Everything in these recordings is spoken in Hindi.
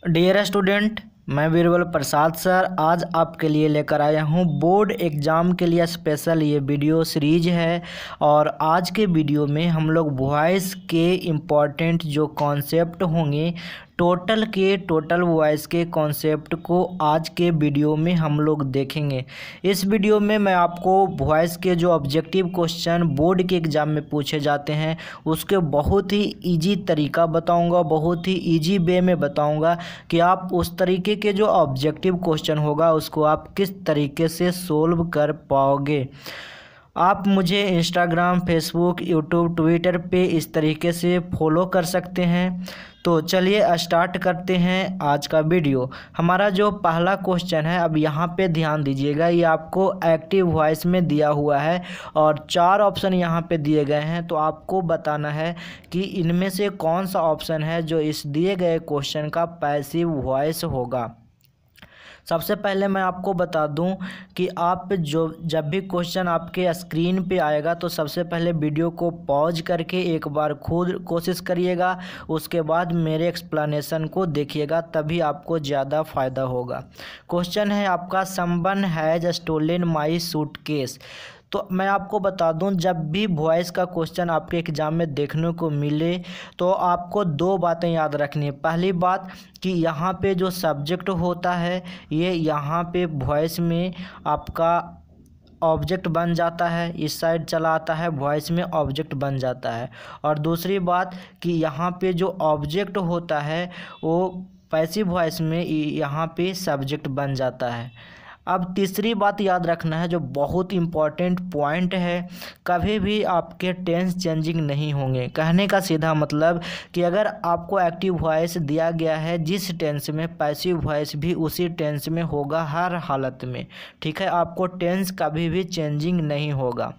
डियर स्टूडेंट, मैं बीरबल प्रसाद सर आज आपके लिए लेकर आया हूँ बोर्ड एग्ज़ाम के लिए स्पेशल ये वीडियो सीरीज है। और आज के वीडियो में हम लोग वॉइस के इम्पॉर्टेंट जो कॉन्सेप्ट होंगे टोटल वॉइस के कॉन्सेप्ट को आज के वीडियो में हम लोग देखेंगे। इस वीडियो में मैं आपको वॉइस के जो ऑब्जेक्टिव क्वेश्चन बोर्ड के एग्ज़ाम में पूछे जाते हैं उसके बहुत ही इजी तरीका बताऊंगा, बहुत ही इजी वे में बताऊंगा कि आप उस तरीके के जो ऑब्जेक्टिव क्वेश्चन होगा उसको आप किस तरीके से सोल्व कर पाओगे। आप मुझे इंस्टाग्राम, फेसबुक, यूट्यूब, ट्विटर पे इस तरीके से फॉलो कर सकते हैं। तो चलिए स्टार्ट करते हैं आज का वीडियो। हमारा जो पहला क्वेश्चन है, अब यहाँ पे ध्यान दीजिएगा, ये आपको एक्टिव वॉइस में दिया हुआ है और 4 ऑप्शन यहाँ पे दिए गए हैं। तो आपको बताना है कि इनमें से कौन सा ऑप्शन है जो इस दिए गए क्वेश्चन का पैसिव वॉइस होगा। सबसे पहले मैं आपको बता दूं कि आप जब भी क्वेश्चन आपके स्क्रीन पे आएगा तो सबसे पहले वीडियो को पॉज करके एक बार खुद कोशिश करिएगा, उसके बाद मेरे एक्सप्लेनेशन को देखिएगा, तभी आपको ज़्यादा फ़ायदा होगा। क्वेश्चन है आपका, someone has stolen my suitcase. तो मैं आपको बता दूं, जब भी वॉइस का क्वेश्चन आपके एग्ज़ाम में देखने को मिले तो आपको 2 बातें याद रखनी है। पहली बात कि यहाँ पे जो सब्जेक्ट होता है ये यहाँ पे वॉइस में आपका ऑब्जेक्ट बन जाता है, इस साइड चला आता है, वॉइस में ऑब्जेक्ट बन जाता है। और दूसरी बात कि यहाँ पे जो ऑब्जेक्ट होता है वो पैसिव वॉइस में यहाँ पे सब्जेक्ट बन जाता है। अब तीसरी बात याद रखना है जो बहुत इम्पॉर्टेंट पॉइंट है, कभी भी आपके टेंस चेंजिंग नहीं होंगे। कहने का सीधा मतलब कि अगर आपको एक्टिव वॉइस दिया गया है जिस टेंस में, पैसिव वॉइस भी उसी टेंस में होगा हर हालत में। ठीक है, आपको टेंस कभी भी चेंजिंग नहीं होगा।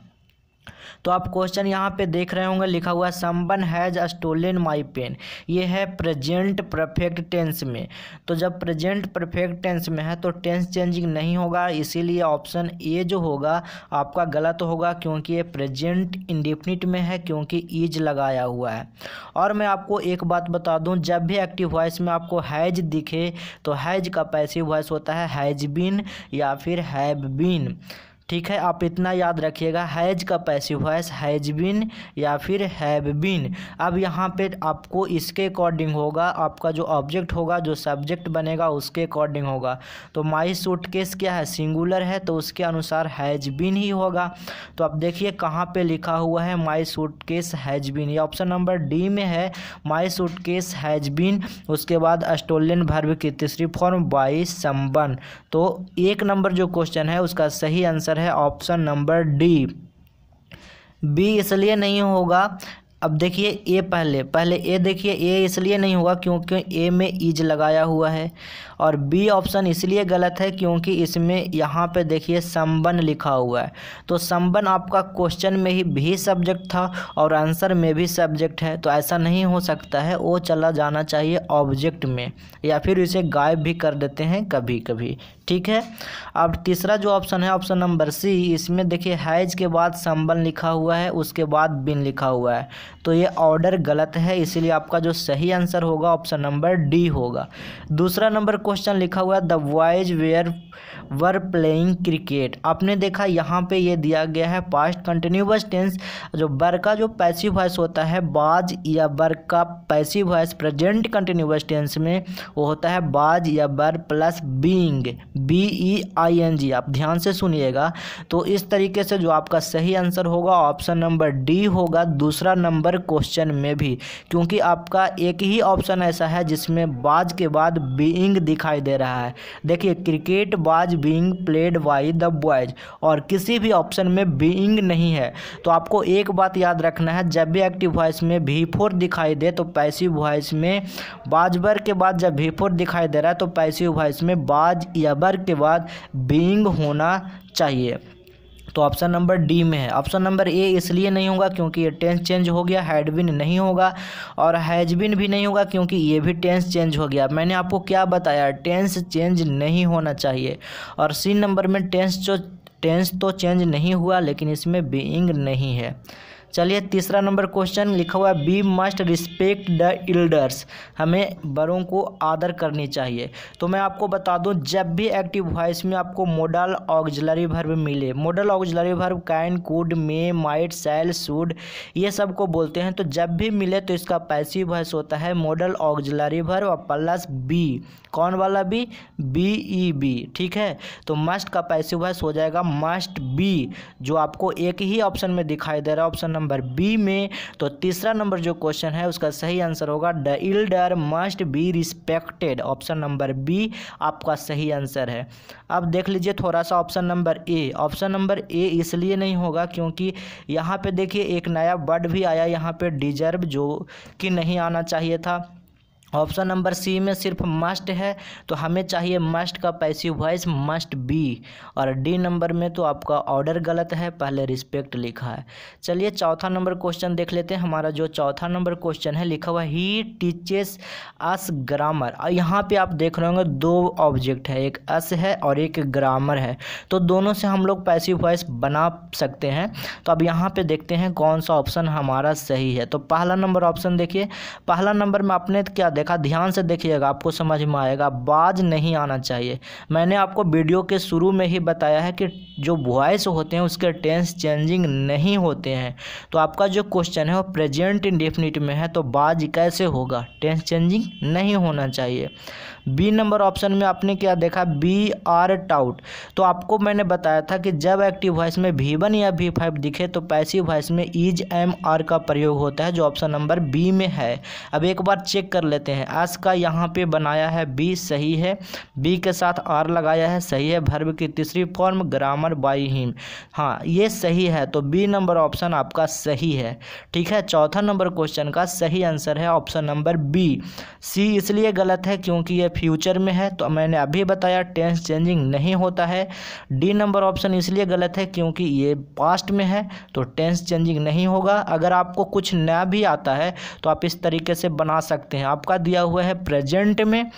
तो आप क्वेश्चन यहाँ पे देख रहे होंगे, लिखा हुआ है someone has stolen my pen. ये है प्रेजेंट परफेक्ट टेंस में। तो जब प्रेजेंट परफेक्ट टेंस में है तो टेंस चेंजिंग नहीं होगा, इसीलिए ऑप्शन ए जो होगा आपका गलत होगा, क्योंकि ये प्रेजेंट इंडेफिनिट में है, क्योंकि इज लगाया हुआ है। और मैं आपको एक बात बता दूं, जब भी एक्टिव वॉइस में आपको हैज दिखे तो हैज का पैसिव वॉइस होता है हैज बीन या फिर हैव बीन। ठीक है, आप इतना याद रखिएगा, हैज का पैसिव वॉइस हैज बीन या फिर हैव बीन। अब यहाँ पे आपको इसके अकॉर्डिंग होगा, आपका जो ऑब्जेक्ट होगा, जो सब्जेक्ट बनेगा उसके अकॉर्डिंग होगा। तो माई सूटकेस क्या है, सिंगुलर है, तो उसके अनुसार हैज बीन ही होगा। तो अब देखिए कहाँ पे लिखा हुआ है माई सूटकेस हैज बीन, ये ऑप्शन नंबर डी में है, माई सूटकेस हैज बीन। उसके बाद स्टोलन वर्ब की तीसरी फॉर्म बाई समवन। तो 1 नंबर जो क्वेश्चन है उसका सही आंसर है ऑप्शन नंबर डी। बी इसलिए नहीं होगा, अब देखिए ए पहले ए देखिए, ए इसलिए नहीं होगा क्योंकि ए में इज लगाया हुआ है। और बी ऑप्शन इसलिए गलत है क्योंकि इसमें यहाँ पे देखिए समवन लिखा हुआ है। तो समवन आपका क्वेश्चन में ही भी सब्जेक्ट था और आंसर में भी सब्जेक्ट है, तो ऐसा नहीं हो सकता है, वो चला जाना चाहिए ऑब्जेक्ट में, या फिर इसे गायब भी कर देते हैं कभी कभी। ठीक है, अब तीसरा जो ऑप्शन है ऑप्शन नंबर सी, इसमें देखिए हैज के बाद समवन लिखा हुआ है, उसके बाद बिन लिखा हुआ है, तो ये ऑर्डर गलत है, इसीलिए आपका जो सही आंसर होगा ऑप्शन नंबर डी होगा। दूसरा नंबर क्वेश्चन लिखा हुआ है the boys were playing cricket. आपने देखा यहाँ पे ये दिया गया है पास्ट कंटिन्यूअस टेंस, जो वर का जो पैसिव वॉइस होता है बाज, या वर का passive voice present continuous tense में वो होता है बाज या वर प्लस बीइंग, BEING। आप ध्यान से सुनिएगा। तो इस तरीके से जो आपका सही आंसर होगा ऑप्शन नंबर डी होगा दूसरा नंबर क्वेश्चन में भी, क्योंकि आपका एक ही ऑप्शन ऐसा है जिसमें बाज के बाद बीइंग दिखाई दे रहा है। देखिए क्रिकेट बाज being played by the boys, और किसी भी ऑप्शन में बीइंग नहीं है। तो आपको एक बात याद रखना है, जब भी एक्टिव वॉइस में V4 दिखाई दे तो पैसिव वॉइस में बाज वर के बाद जब V4 दिखाई दे रहा है तो पैसिव वॉइस में बाज या वर के बाद बीइंग होना चाहिए। तो ऑप्शन नंबर डी में है। ऑप्शन नंबर ए इसलिए नहीं होगा क्योंकि ये टेंस चेंज हो गया, हैड बीन नहीं होगा, और हैज बीन भी नहीं होगा क्योंकि ये भी टेंस चेंज हो गया। मैंने आपको क्या बताया, टेंस चेंज नहीं होना चाहिए। और सी नंबर में टेंस तो चेंज नहीं हुआ, लेकिन इसमें बीइंग नहीं है। चलिए तीसरा नंबर क्वेश्चन लिखा हुआ है we must respect the elders, हमें बड़ों को आदर करनी चाहिए। तो मैं आपको बता दूं, जब भी एक्टिव वॉइस में आपको मॉडल ऑक्सिलरी वर्ब मिले, modal auxiliary verb can, could, may, might, shall, should, ये सब को बोलते हैं। तो जब भी मिले तो इसका पैसिव वॉइस होता है मॉडल ऑक्सिलरी वर्ब और प्लस बी, कौन वाला बी, बी ई बी, ठीक है। तो मस्ट का पैसिव वॉइस हो जाएगा मस्ट बी, जो आपको एक ही ऑप्शन में दिखाई दे रहा है, ऑप्शन नंबर बी में। तो तीसरा नंबर जो क्वेश्चन है उसका सही आंसर होगा the elder must be respected, option number B आपका सही आंसर है। अब देख लीजिए थोड़ा सा option number A, option number A इसलिए नहीं होगा क्योंकि यहाँ पे देखिए एक नया वर्ड भी आया यहाँ पे डिजर्व, जो कि नहीं आना चाहिए था। ऑप्शन नंबर सी में सिर्फ मस्ट है, तो हमें चाहिए मस्ट का पैसिव वॉइस मस्ट बी, और डी नंबर में तो आपका ऑर्डर गलत है, पहले रिस्पेक्ट लिखा है। चलिए चौथा नंबर क्वेश्चन देख लेते हैं। हमारा जो चौथा नंबर क्वेश्चन है लिखा हुआ ही टीचेस अस ग्रामर, और यहाँ पे आप देख रहे होंगे दो ऑब्जेक्ट है, एक अस है और एक ग्रामर है, तो दोनों से हम लोग पैसिव वॉइस बना सकते हैं। तो अब यहाँ पे देखते हैं कौन सा ऑप्शन हमारा सही है। तो पहला नंबर ऑप्शन देखिए, पहला नंबर में आपने क्या देखा, ध्यान से देखिएगा आपको समझ में आएगा, बाज नहीं आना चाहिए। मैंने आपको वीडियो के शुरू में ही बताया है कि जो वॉइस होते हैं उसके टेंस चेंजिंग नहीं होते हैं। तो आपका जो क्वेश्चन है वो प्रेजेंट इंडेफिनिट में है, तो बाज कैसे होगा, टेंस चेंजिंग नहीं होना चाहिए। बी नंबर ऑप्शन में आपने क्या देखा, बी आर टाउट, तो आपको मैंने बताया था कि जब एक्टिव वॉइस में V1 या V5 दिखे तो पैसिव वॉइस में इज एम आर का प्रयोग होता है, जो ऑप्शन नंबर बी में है। अब एक बार चेक कर लेते हैं, एस का यहाँ पे बनाया है बी, सही है, बी के साथ आर लगाया है, सही है, वर्ब की तीसरी फॉर्म ग्रामर बाई हिम, हाँ ये सही है, तो बी नंबर ऑप्शन आपका सही है, ठीक है। चौथा नंबर क्वेश्चन का सही आंसर है ऑप्शन नंबर बी। सी इसलिए गलत है क्योंकि ये फ्यूचर में है, तो मैंने अभी बताया टेंस चेंजिंग नहीं होता है। डी नंबर ऑप्शन इसलिए गलत है क्योंकि ये पास्ट में है, तो टेंस चेंजिंग नहीं होगा। अगर आपको कुछ नया भी आता है तो आप इस तरीके से बना सकते हैं। आपका दिया हुआ है प्रेजेंट में,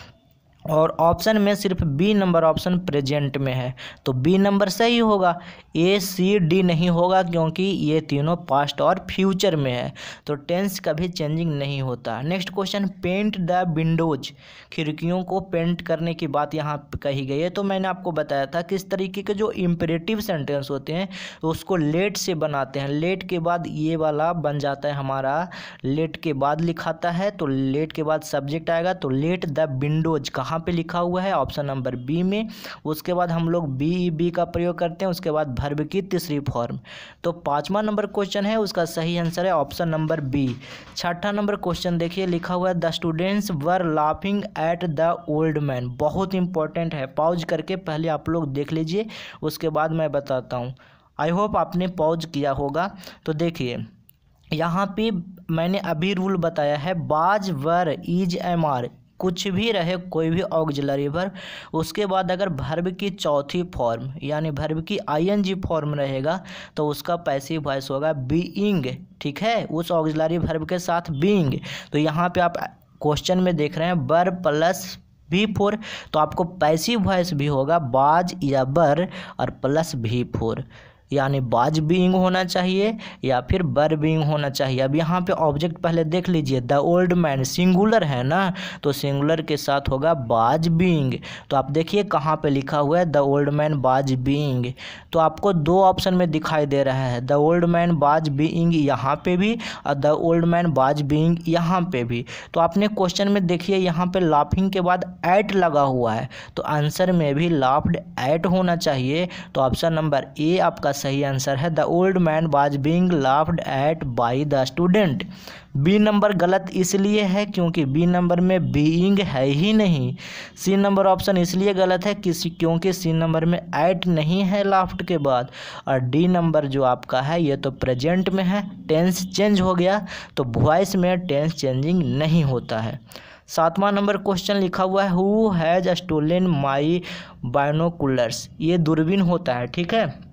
और ऑप्शन में सिर्फ बी नंबर ऑप्शन प्रेजेंट में है, तो बी नंबर सही होगा। ए सी डी नहीं होगा क्योंकि ये तीनों पास्ट और फ्यूचर में है, तो टेंस कभी चेंजिंग नहीं होता। Next question, paint the windows, खिड़कियों को पेंट करने की बात यहाँ पे कही गई है। तो मैंने आपको बताया था कि इस तरीके के जो इम्परेटिव सेंटेंस होते हैं तो उसको लेट से बनाते हैं, लेट के बाद ये वाला बन जाता है हमारा, लेट के बाद लिखाता है, तो लेट के बाद सब्जेक्ट आएगा, तो लेट द विंडोज कहाँ पे लिखा हुआ है, ऑप्शन नंबर बी में। उसके बाद हम लोग बी का प्रयोग करते हैं, उसके बाद वर्ब की तीसरी फॉर्म। तो पांचवा नंबर क्वेश्चन है उसका सही आंसर है ऑप्शन नंबर बी। छठा नंबर क्वेश्चन देखिए, लिखा हुआ है the students were laughing at the old man, बहुत इंपॉर्टेंट है, पॉज करके पहले आप लोग देख लीजिए, उसके बाद मैं बताता हूँ। आई होप आपने पॉज किया होगा। तो देखिए यहाँ पे मैंने अभी रूल बताया है, बाज वर इज एम आर, कुछ भी रहे कोई भी ऑक्सिलरी वर्ब, उसके बाद अगर वर्ब की चौथी फॉर्म यानी वर्ब की आईएनजी फॉर्म रहेगा तो उसका पैसिव वॉइस होगा बीइंग, ठीक है, उस ऑक्सिलरी वर्ब के साथ बीइंग। तो यहाँ पे आप क्वेश्चन में देख रहे हैं वर्ब प्लस V4, तो आपको पैसिव वॉइस भी होगा बाज या बर और प्लस V4, यानी बाज बीइंग होना चाहिए या फिर बर बीइंग होना चाहिए। अब यहाँ पे ऑब्जेक्ट पहले देख लीजिए, द ओल्ड मैन सिंगुलर है ना, तो सिंगुलर के साथ होगा बाज बीइंग। तो आप देखिए कहाँ पे लिखा हुआ है द ओल्ड मैन बाज बीइंग, तो आपको दो ऑप्शन में दिखाई दे रहा है, द ओल्ड मैन बाज बीइंग यहाँ पे भी और द ओल्ड मैन बाज बीइंग यहाँ पे भी। तो आपने क्वेश्चन में देखिए यहाँ पे लाफिंग के बाद एट लगा हुआ है, तो आंसर में भी लाफ्ड एट होना चाहिए, तो ऑप्शन नंबर ए आपका सही आंसर है, the old man was being laughed at by the student. B number गलत इसलिए है क्योंकि बी नंबर में बीइंग है ही नहीं। सी नंबर ऑप्शन इसलिए गलत है क्योंकि सी नंबर में एट नहीं है लाफ्ड के बाद, और डी नंबर जो आपका है ये तो प्रेजेंट में है, टेंस चेंज हो गया, तो वॉइस में टेंस चेंजिंग नहीं होता है। सातवां नंबर क्वेश्चन लिखा हुआ है who has stolen my binoculars, ये दूरबीन होता है, ठीक है।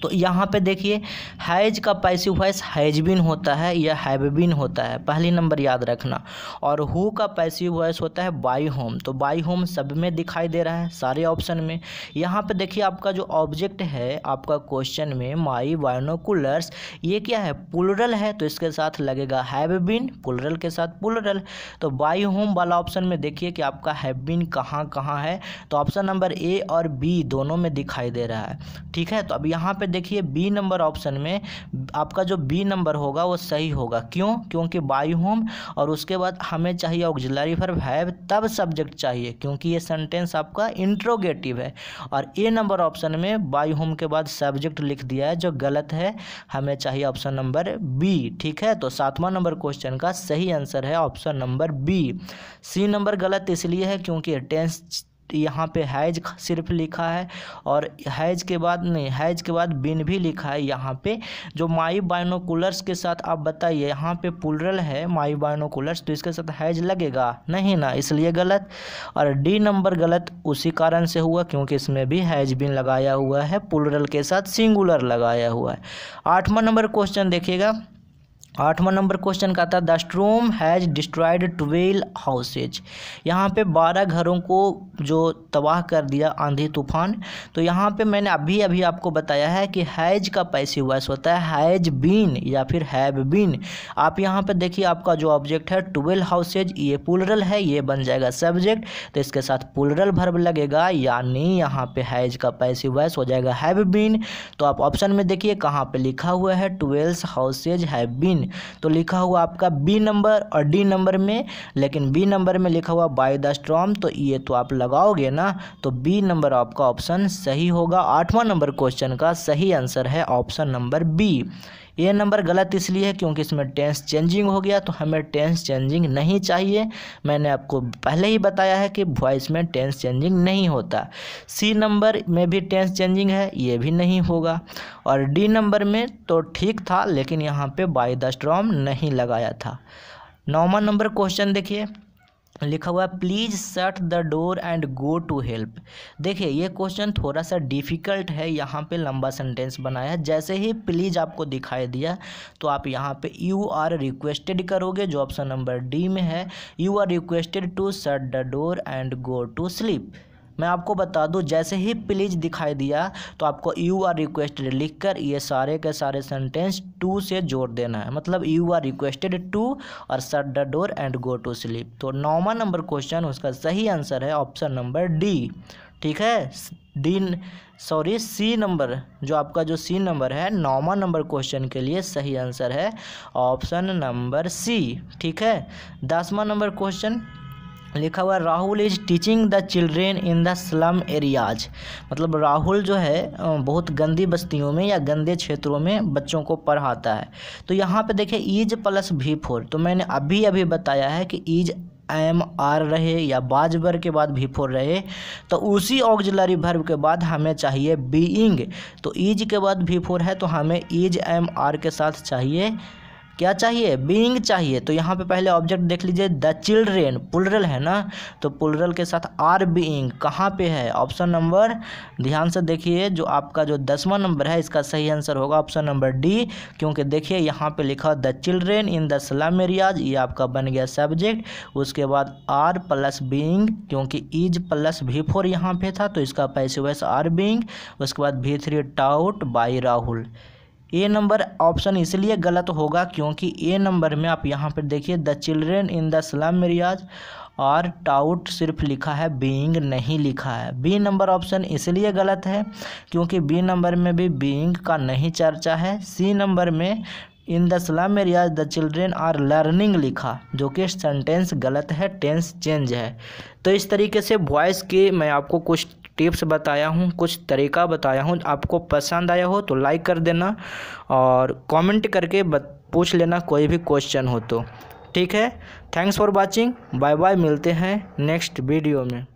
तो यहाँ पे देखिए हैज का पैसिव वॉइस हैज बीन होता है या हैव बीन होता है, पहली नंबर याद रखना। और हु का पैसिव वॉइस होता है बाई होम, तो बाई होम सब में दिखाई दे रहा है सारे ऑप्शन में। यहाँ पे देखिए आपका जो ऑब्जेक्ट है आपका क्वेश्चन में माई बाइनोकुलर्स, ये क्या है प्लुरल है, तो इसके साथ लगेगा हैव बीन, प्लुरल के साथ प्लुरल। तो बाई होम वाला ऑप्शन में देखिए कि आपका हैव बीन कहाँ कहाँ है, तो ऑप्शन नंबर ए और बी दोनों में दिखाई दे रहा है। ठीक है, तो अब यहाँ पे देखिए बी नंबर ऑप्शन में आपका जो बी नंबर होगा वो सही होगा। क्यों? क्योंकि बाई होम और उसके बाद हमें चाहिए ऑक्सिलरी वर्ब हैव, तब सब्जेक्ट चाहिए, क्योंकि ये सेंटेंस आपका इंट्रोगेटिव है। और ए नंबर ऑप्शन में बाई होम के बाद सब्जेक्ट लिख दिया है जो गलत है, हमें चाहिए ऑप्शन नंबर बी। ठीक है, तो 7वां नंबर क्वेश्चन का सही आंसर है option number B. C number गलत इसलिए है क्योंकि टेंस यहाँ पे हैज सिर्फ लिखा है और हैज के बाद नहीं, हैज के बाद बिन भी लिखा है। यहाँ पे जो माई बाइनोकुलर्स के साथ आप बताइए, यहाँ पे प्लुरल है माई बाइनोकुलर्स, तो इसके साथ हैज लगेगा नहीं ना, इसलिए गलत। और डी नंबर गलत उसी कारण से हुआ क्योंकि इसमें भी हैज बिन लगाया हुआ है, प्लुरल के साथ सिंगुलर लगाया हुआ है। 8वां नंबर क्वेश्चन देखिएगा, 8वां नंबर क्वेश्चन का था the storm has destroyed 12 houses. यहाँ पे 12 घरों को जो तबाह कर दिया आंधी तूफान। तो यहाँ पे मैंने अभी अभी आपको बताया है कि हैज का पैसिव वॉइस होता है हैज बीन या फिर हैव बीन। आप यहाँ पे देखिए आपका जो ऑब्जेक्ट है 12 हाउसेज, ये प्लुरल है, ये बन जाएगा सब्जेक्ट, तो इसके साथ प्लुरल वर्ब लगेगा, यानी यहाँ पे हैज का पैसिव वॉइस हो जाएगा हैव बीन। तो आप ऑप्शन में देखिए कहाँ पे लिखा हुआ है 12 हाउसेज हैव बीन, तो लिखा हुआ आपका बी नंबर और डी नंबर में, लेकिन बी नंबर में लिखा हुआ बाय द स्टॉर्म, तो ये तो आप लगाओगे ना, तो बी नंबर आपका ऑप्शन सही होगा। 8वां नंबर क्वेश्चन का सही आंसर है ऑप्शन नंबर बी। ये नंबर गलत इसलिए है क्योंकि इसमें टेंस चेंजिंग हो गया, तो हमें टेंस चेंजिंग नहीं चाहिए। मैंने आपको पहले ही बताया है कि वॉइस में टेंस चेंजिंग नहीं होता। सी नंबर में भी टेंस चेंजिंग है, ये भी नहीं होगा। और डी नंबर में तो ठीक था, लेकिन यहाँ पे बाय द स्टॉर्म नहीं लगाया था। 9वां नंबर क्वेश्चन देखिए, लिखा हुआ है please shut the door and go to help. देखिए ये क्वेश्चन थोड़ा सा डिफ़िकल्ट है, यहाँ पे लंबा सेंटेंस बनाया है। जैसे ही प्लीज़ आपको दिखाई दिया तो आप यहाँ पे यू आर रिक्वेस्टेड करोगे, जो ऑप्शन नंबर डी में है, you are requested to shut the door and go to sleep. मैं आपको बता दूं, जैसे ही प्लीज़ दिखाई दिया तो आपको यू आर रिक्वेस्टेड लिखकर ये सारे के सारे सेंटेंस टू से जोड़ देना है, मतलब यू आर रिक्वेस्टेड टू और shut the door and go to sleep. तो 9वां नंबर क्वेश्चन उसका सही आंसर है ऑप्शन नंबर डी। ठीक है, सी नंबर, जो आपका जो सी नंबर है 9वां नंबर क्वेश्चन के लिए सही आंसर है ऑप्शन नंबर सी। ठीक है, 10वां नंबर क्वेश्चन लिखा हुआ Rahul is teaching the children in the slum areas. मतलब राहुल जो है बहुत गंदी बस्तियों में या गंदे क्षेत्रों में बच्चों को पढ़ाता है। तो यहाँ पे देखिए ईज प्लस V4, तो मैंने अभी अभी बताया है कि ईज एम आर रहे या बाजबर के बाद V4 रहे, तो उसी ऑक्सिलरी वर्ब के बाद हमें चाहिए बीइंग। तो ईज के बाद V4 है तो हमें ईज एम आर के साथ चाहिए, क्या चाहिए, बीइंग चाहिए। तो यहाँ पे पहले ऑब्जेक्ट देख लीजिए, द चिल्ड्रेन प्लुरल है ना, तो प्लुरल के साथ आर बीइंग कहाँ पे है, ऑप्शन नंबर, ध्यान से देखिए, जो आपका जो 10वां नंबर है इसका सही आंसर होगा ऑप्शन नंबर डी। क्योंकि देखिए यहाँ पे लिखा the children in the slum areas, ये आपका बन गया सब्जेक्ट, उसके बाद आर प्लस बीइंग, क्योंकि इज प्लस V4 यहाँ पे था तो इसका पैसिव वॉइस आर बीइंग, उसके बाद V3 टाउट बाय राहुल। ए नंबर ऑप्शन इसलिए गलत होगा क्योंकि ए नंबर में आप यहाँ पर देखिए the children in the slum areas और टाउट सिर्फ लिखा है, बीइंग नहीं लिखा है। बी नंबर ऑप्शन इसलिए गलत है क्योंकि बी नंबर में भी बीइंग का नहीं चर्चा है। सी नंबर में in the slum areas the children are learning लिखा, जो कि सेंटेंस गलत है, टेंस चेंज है। तो इस तरीके से वॉइस के मैं आपको कुछ टिप्स बताया हूँ, कुछ तरीका बताया हूँ। आपको पसंद आया हो तो लाइक कर देना और कमेंट करके पूछ लेना कोई भी क्वेश्चन हो तो। ठीक है, thanks for watching, bye bye, मिलते हैं नेक्स्ट वीडियो में।